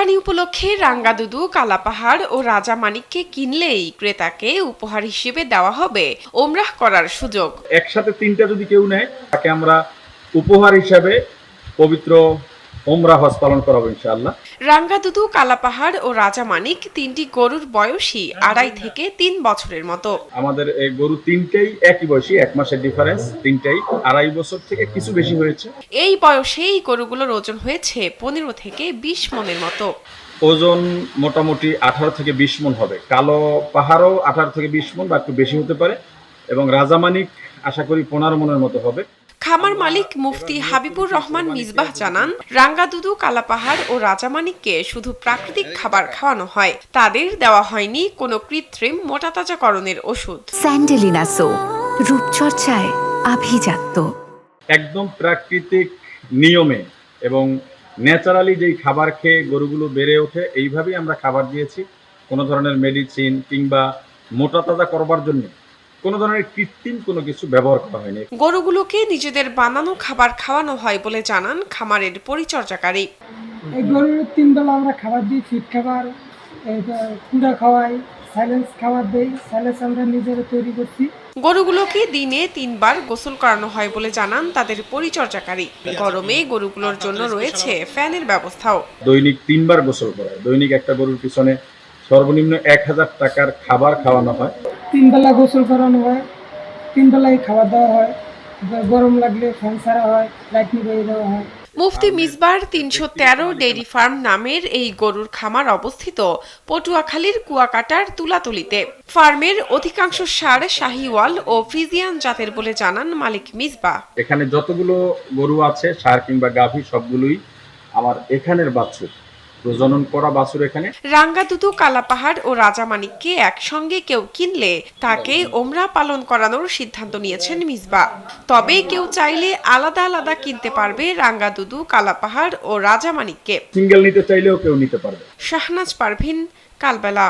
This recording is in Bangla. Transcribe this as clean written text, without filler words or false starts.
কোরবানি উপলক্ষে রাঙ্গাদুদু, কালাপাহাড় ও রাজামানিককে কিনলেই ক্রেতাকে উপহার হিসেবে দেওয়া হবে ওমরাহ করার সুযোগ। একসাথে তিনটা যদি কেউ নেয় তাকে আমরা উপহার হিসাবে পবিত্র ওমরা হজ পালন করাবো ইনশাআল্লাহ। রাঙ্গাদুদু, কালাপাহাড় ও রাজামানিক তিনটি গরুর বয়সী 2.5 থেকে 3 বছরের মতো। আমাদের এই গরু তিনটেই একই বয়সী, 1 মাসের ডিফারেন্স, তিনটেই 2.5 বছর থেকে কিছু বেশি হয়েছে। এই বয়সে এই গরুগুলোর ওজন হয়েছে 15 থেকে 20 মনের মতো। ওজন মোটামুটি 18 থেকে 20 মন হবে। কালো পাহাড়ও 18 থেকে 20 মন বা একটু বেশি হতে পারে, এবং রাজামানিক আশা করি 15 মনের মতো হবে। খামার মালিক মুফতি হাবিবুর রহমান মিসবাহ জানান, রাঙ্গাদুদু, কালাপাহাড় ও রাজামানিককে শুধু প্রাকৃতিক খাবার খাওয়ানো হয়, তাদের দেওয়া হয়নি কোনো কৃত্রিম মোটাতাজাকরণের ওষুধ। স্যান্ডেলিনা সো, রূপচর্চায় আভিজাত্য। একদম প্রাকৃতিক নিয়মে এবং ন্যাচারালি যেই খাবার খেয়ে গরুগুলো বেড়ে ওঠে, এইভাবেই আমরা খাবার দিয়েছি। কোনো ধরনের মেডিসিন কিংবা মোটা তাজা করবার জন্য কোনো ধরনের কৃত্রিম কোনো কিছু ব্যবহার করা হয়নি। গরুগুলোকে নিজেদের বানানো খাবার খাওয়ানো হয় বলে জানান খামারের পরিচর্যাকারী। এই গরুর 3 বেলা আমরা খাবার দিই, ফিড খাবার, কুড়া খাওয়াই, সাইলেন্স খাবার দেই। সাইলেন্স আমরা নিজেরা তৈরি করছি। গরুগুলোকে দিনে 3 বার গোসল করানো হয় বলে জানান তাদের পরিচর্যাকারী। গরমে গরুগুলোর জন্য রয়েছে ফ্যানের ব্যবস্থাও। দৈনিক 3 বার গোসল করায়। দৈনিক একটা গরুর পিছনে সর্বনিম্ন 1000 টাকার খাবার খাওয়ানো হয়। 3 বেলা গোসল করানো হয়, 3 বেলায় খাবার দেওয়া হয়। গরম লাগলে ফ্যান ছাড়া হয়, লাইট নিভিয়ে দেওয়া হয়। মুফতি মিসবার 313 ডেইরি ফার্ম নামের এই গরুর খামার অবস্থিত পটুয়াখালীর কুয়াকাটার তুলাতলিতে। ফার্মের অধিকাংশ ষাঁড় শাহিওয়াল ও ফ্রিজিয়ান জাতের বলে জানান মালিক মিসবাহ। এখানে যতগুলো গরু আছে, ষাঁড় কিংবা গাভী, সবগুলোই আমার এখানের বাছুর, প্রজনন করা বাছুর। এখানে রাঙ্গাদুদু, কালাপাহাড় ও রাজামানিককে একসঙ্গে কেউ কিনলে তাকে ওমরা পালন করানোর সিদ্ধান্ত নিয়েছেন মিসবাহ। তবে কেউ চাইলে আলাদা আলাদা কিনতে পারবে রাঙ্গাদুদু, কালাপাহাড় ও রাজামানিককে। সিঙ্গেল নিতে চাইলেও কেউ নিতে পারবে। শাহনাজ পারভিন, কালবেলা।